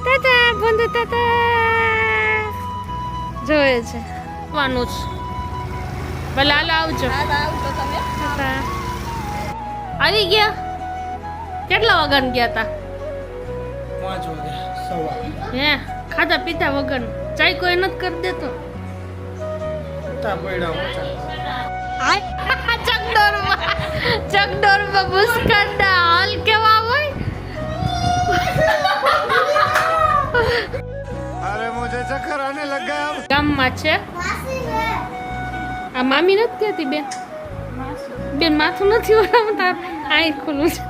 તાતા બંધ તાતા જોવે છે વાનું જ ભલે હાલ આવજો તાતા આવી ગયા કેટલા વાગ્યા ગયા તા 5 વાગે સવા હે ખાધા પીતા વગર ચાય કોઈ નથી કરી દેતો તા પડ્યા ચકડોરમાં મુસ્કાનના હાલ કેવા હોય અરે મુજે ચક્કર આને લગા અબ ગામમાં છે આ મામી નથી કહેતી બેન બેન માથું નથી વળાવતા આઈ ખુલ્લું છે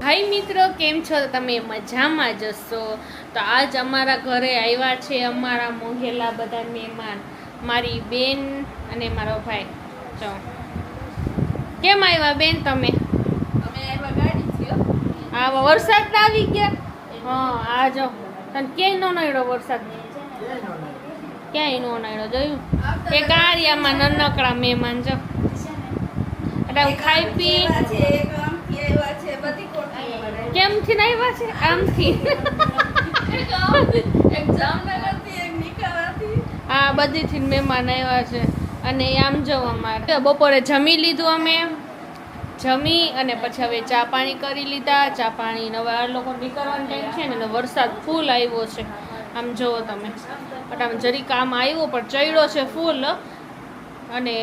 હાય મિત્રો કેમ છો તમે મજામાં જશો તો આજ અમારા ઘરે આવ્યા છે અમારા મોહેલા બધા મહેમાન મારી બેન અને મારો ભાઈ જો કેમ આવ્યા બેન તમે હા વરસાદ તો આવી ગયા હા આ જો તને ક્યાંય નો નડ્યો વરસાદ ક્યાંય નો નડ્યો જોયું એ ગારિયામાં નાનકડા મહેમાન જો એટલે હું ખાઈ પી કેમથી આવ્યા છે આમથી હા બધીથી મહેમાન આવ્યા છે અને આમ જો અમારે બપોરે જમી લીધું અમે જમી અને પછી હવે ચા પાણી કરી લીધા ચા પાણી હવે આ લોકો નીકળવાનો ટાઈમ છે ને વરસાદ ફૂલ આવ્યો છે આમ જુઓ તમે બટ આમ જરીક આમ આવ્યો પણ ચડ્યો છે ફૂલ અને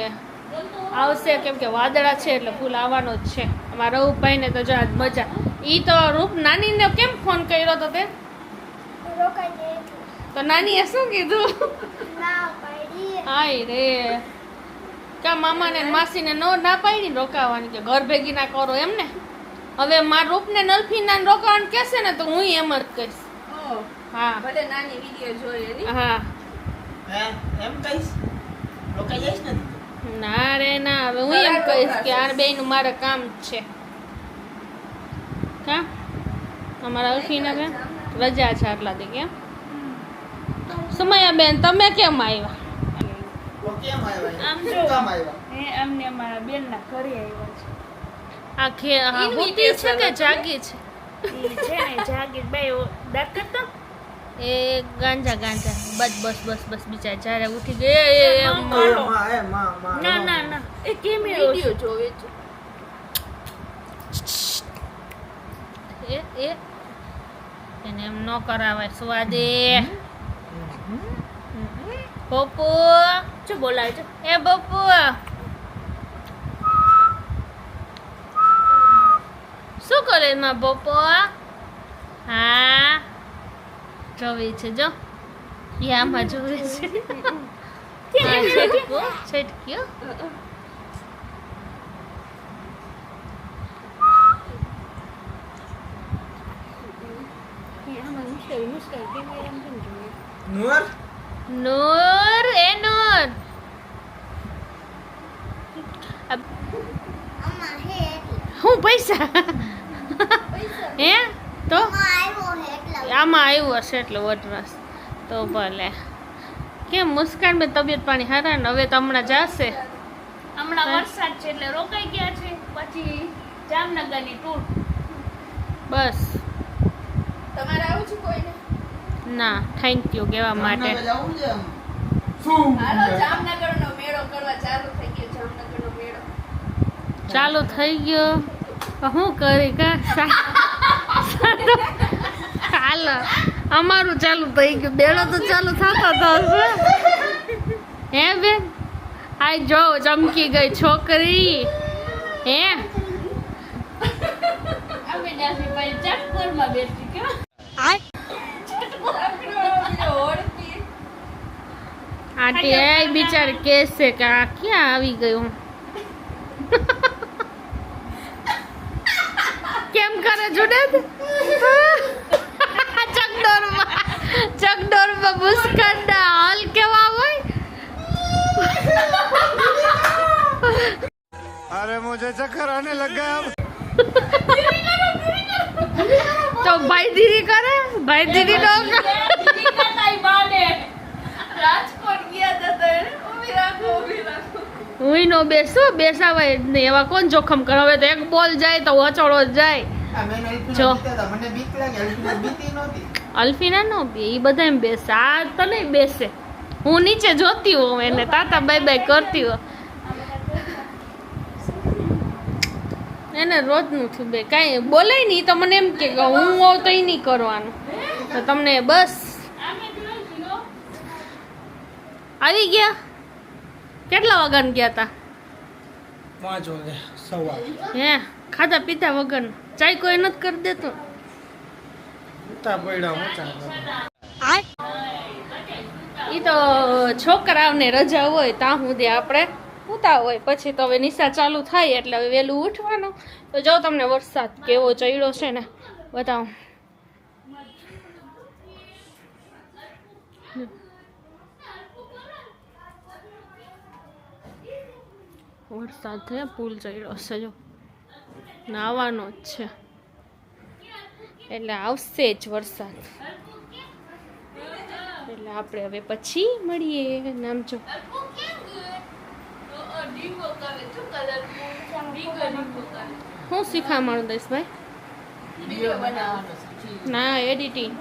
આવશે કેમ કે વાદળા છે એટલે ફૂલ આવવાનો જ છે અમારા રઘુભાઈને તો જો આજ મજા ઈ તો રૂપ નાનીને કેમ ફોન કર્યો તો તે તો નાનીએ શું કીધું હાય રે કા મામાને માસીને ના પાડી રોકાવાની કે ઘર ભેગી ના કરો એમ ને હવે મારા રૂપને નલ્ફીના રોકાવાનું કહેશે ને તો હું એમ જ કહીશ હા ભલે નાની વિડિયો જોઈ હા એમ કઈશ રોકાઈ જઈશ ને ના રે ના હવે હું એમ કહીશ કે આ બેયનું મારે કામ છે કા અમારા અલ્ફીના બેન રજા છે આટલા દી કેમ સમયા બેન તમે કેમ આવ્યા તો કેમ આવ્યા આમ શું જો કામ આવ્યા એ અમને અમારા બેનના ઘરે આવ્યા છે આ હોતી છે કે જાગી છે ઈ છે ને જાગીર બે દાંત કરતો એ ગાંજા ગાંજા બસ બિચાર જ્યારે ઉઠી ગઈ એ માં ના ના ના એ કેમેરો વિડિયો જોવે છે એ એને એમ ન કરાવાય સ્વાદે પપ્પુ જો બોલાય છે એ પપ્પુ શું કરે માં પપ્પુ હા જોવે છે જો યામાં જોવે છે છટક્યો નૂર નૂર એ નૂર હું પૈસા હે તો આમાં આવ્યું હશે એટલે વટરસ તો ભલે કેમ મુસ્કાન બે તબિયત પાણી હારા ને હવે તો હમણાં જશે હમણાં વરસાદ છે એટલે રોકાઈ ગયા છે પછી જામનગરની ટૂર બસ તમારે આવું છે કોઈને ના થેન્ક યુ કહેવા માટે જાવું છે શું હાલો જામનગરનો મેળો કરવા ચાલુ થઈ ગયો જામનગરનો મેળો ચાલુ થઈ ગયો શું કરી કા હાલો અમારું ચાલુ થઈ ગયું બેડો તો ચાલુ થતો તો હશે હે બેન આ જો ચમકી ગઈ છોકરી હે અમે ત્યાંથી પછી ચટકોરમાં બેસી ગયો આંટી એ બિચારી કેસે કે આ ક્યાં આવી ગયું કેમ કરે જુનેદ ચકડોરમાં મુસ્કાનના હાલ કેવા હોય अरे मुझे चक्कर आने लग गया अब તો ભાઈ ધીરી કરે ભાઈ ધીરી નો દીદી કરતાય બાને રાત બેસો બેસાવાય જ નહીં. એવા કોણ જોખમ કરે? હવે તો એક બોલ જાય તો વચોળો જ જાય. જો. મને બીક લાગે, અલ્ફીના બીતી નહોતી. અલ્ફીના નો બે એ બધા એમ બેસે. આ તો નહીં બેસે. હું નીચે જોતી હોઉં એને ટાટા બાય બાય કરતી હોઉં. એને રોજનું થયું બે કાંઈ બોલે નહીં તો મને એમ કે હું હોઉં તો એ નહીં કરવાનું. તો તમને બસ આવી ગયા. કેટલા વાગ્યાને ગયા હતા? 5 વાગે સવાર. હે ખાધા પીધા વગર ચાય કોઈ નથી કરી દેતું. ઉતા પડ્યા ઊંચા. એ તો છોકરાઓને રજા હોય ત્યાં સુધી આપણે ઉતા હોય. પછી તો હવે નિશા ચાલુ થાય એટલે હવે વહેલું ઉઠવાનું. તો જો તમને વરસાદ કેવો ચડ્યો છે ને બતાવું. વરસાદ છે, પુલ ચડ્યો છે જો. નાવાનો જ છે એટલે આવશે જ વરસાદ. એટલે આપણે હવે પછી મળીએ. નામ જો હું શીખામણું દઈશ ભાઈ? ના એડિટિંગ.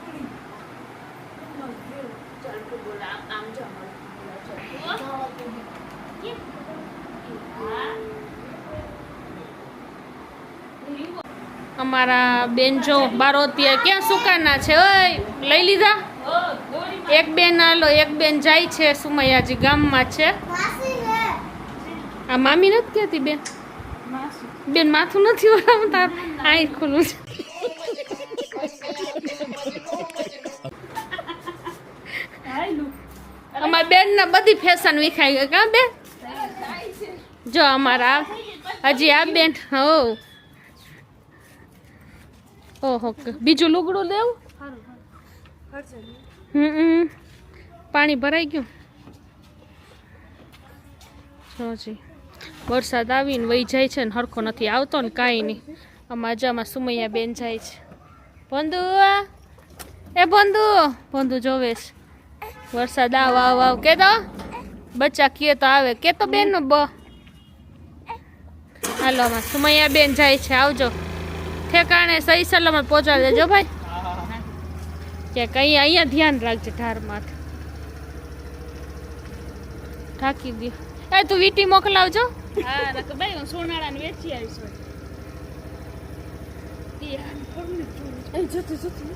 અમારા બેન જો બારોતિયા ક્યાં સુકાના છે? ઓય લઈ લીધા. એક બેન આલો, એક બેન જાય છે સુમૈયાજી ગામમાં છે. આ મામી નથી કહેતી બેન? બેન માથું નથી વળાવતા. આઈ ખુલ્લું છે. અમારા બેન ના બધી ફેશન વિખાઈ ગઈ કા બેન? જો અમારા હજી આ બેન ઓહો બીજું લુગડું લેવું. પાણી ભરાઈ ગયું. જોજી વરસાદ આવીને વહી જાય છે ને હરખો નથી આવતો ને કાંઈ નહીં. આમાં અજામાં સુમૈયા બેન જાય છે. બંધુ એ બંધુ બંધુ જોવે છે વરસાદ આવ આવ આવ કે તો બચ્ચા કે તો આવે કે તો બેન નો બ. હાલો આમાં સુમૈયા બેન જાય છે. આવજો ઠેકાણે સહી સલામત પહોંચાડી દેજો ભાઈ. કે કઈ અહીંયા ધ્યાન રાખજે ઢાર માથે ઢાંકી દે. એ તું વીટી મોકલાવજો. હા નકર ભાઈ હું સોનાળાને વેચી આવીશ.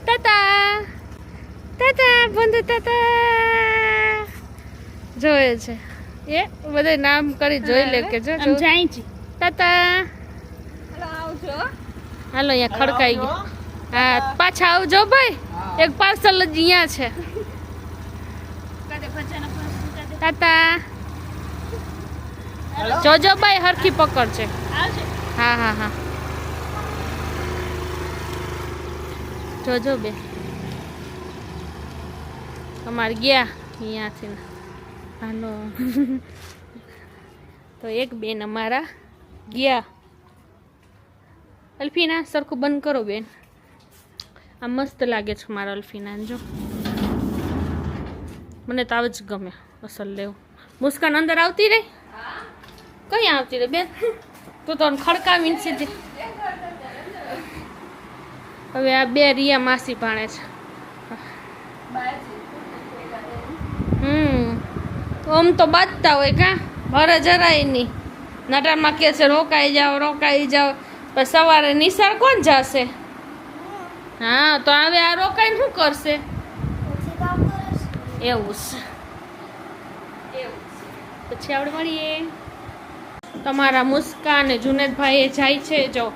તાતા તાતા બંધુ તાતા જોયે છે એ બધા નામ કરી જોઈ લે કે જો જાય છે તાતા. હાલો અહીંયા ખડકાઈ ગયું. હા પાછા આવજો ભાઈ. એક પાર્સલ જ અહીંયા છે. તાતા જોજો ભાઈ હરખી પકડ છે. હા હા હા જોજો બે. અમારે ગયા અહીંયાથી. હાલો તો એક બેન અમારા ગયા. અલ્ફીના સરખું બંધ કરો બેન. આ મસ્ત લાગે છે મારા અલ્ફીના. જો મને તો આવ જ ગમે અસલ લેવું. મુસ્કાન અંદર આવતી રહી. કઈ આવતી રહી બેન? તું તો ખડકાવીને સીધી. હવે આ બે રિયા માસી ભાણે છે. ઓમ તો બાજતા હોય કા ભરે જરાય નહીં. નટારમાં કે છે રોકાઈ જાઓ રોકાઈ જાઓ. પણ સવારે નિશાળ કોણ જશે? હા તો હવે આ રોકાઈને શું કરશે? એવું છે પછી આપણે મળીએ. તમારા મુસ્કાન અને જુનેદભાઈ જાય છે જો.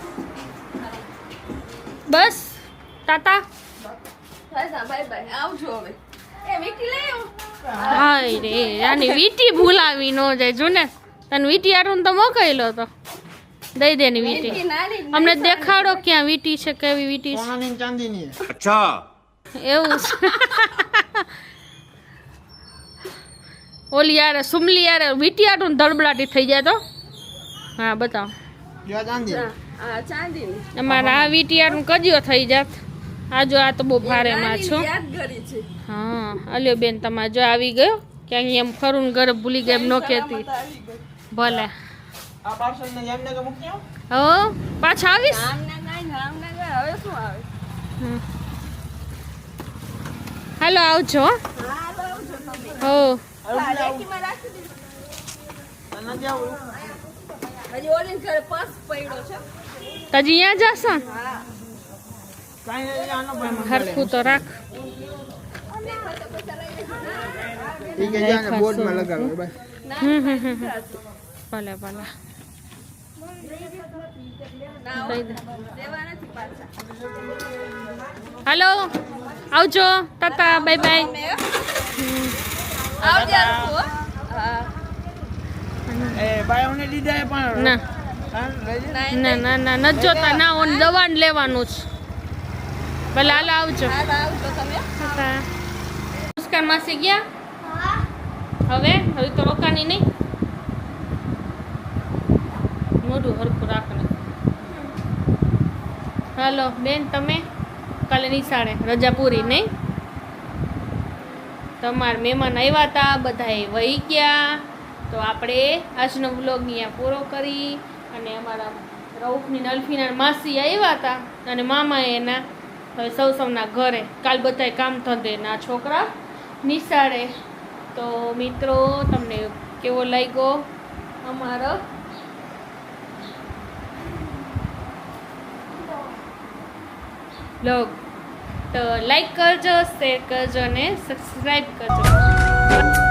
બસ તાતા હાય રે આની વીટી ભૂલાવી ન જાય. જુને તને વીટી આરું તો મોકલ્યો તો દઈ દે ની વીટી. અમને દેખાડો ક્યાં વીટી છે, કેવી વીટી છે. સોનાની ચાંદીની. અચ્છા એવું છે. ઓલી યાર સુમલી યાર વીટી આટું ધડબડાટી થઈ જાય તો. હા બતાવો. અમારા આ વીટી આટું કજિયો થઈ જાત. આ જો આ તો બહુ ભારે માં છો. હા અલ્યો બેન તમારે જો આવી ગયો ક્યાંક એમ ખરું ઘરે ભૂલી ગયા એમ ન કહેતી. ભલે આ પાર્સલ ને જામનગર મૂકી આવો. હો પાછા આવીશ હવે શું આવે હમ. હાલો આવજો હો. હો તને જાવું. હજી ઓલી ઘરે પર્સ પડ્યો છે તો હજી અહીંયા જશો કાંઈ નહીં, આનો પણ હરખું તો રાખ ઈ કે જાને બોર્ડમાં લગાવો બસ. ભલે ભલે દઈ દે. હાલો આવજો તાતા બાય બાય આવજો એ બાયોને દીધા એ પણ ના હા, લઈ લે. ના ના ના નથી જોતા ના ઓન દવા લેવાનું છે ભલે હાલો આવજો આવજો તમે તાતા. મુસ્કાન માસી ગયા હવે હવે તો રોકાની નહીં મોઢું હરખું રાખને હાલો બેન તમે કાલે નિશાળે રજા પૂરી નહીં તમારા મહેમાન આવ્યા હતા બધાએ વહી ગયા તો આપણે આજનો વ્લોગ અહીંયા પૂરો કરી અને અમારા રઉફની નલ્ફીના માસી આવ્યા હતા અને મામા એના હવે સૌના ઘરે કાલ બધાય કામ ધંધે ના છોકરા નિશાળે તો મિત્રો તમને કેવો લાગ્યો અમારો બ્લોગ તો લાઈક કરજો શેર કરજો અને સબસ્ક્રાઈબ કરજો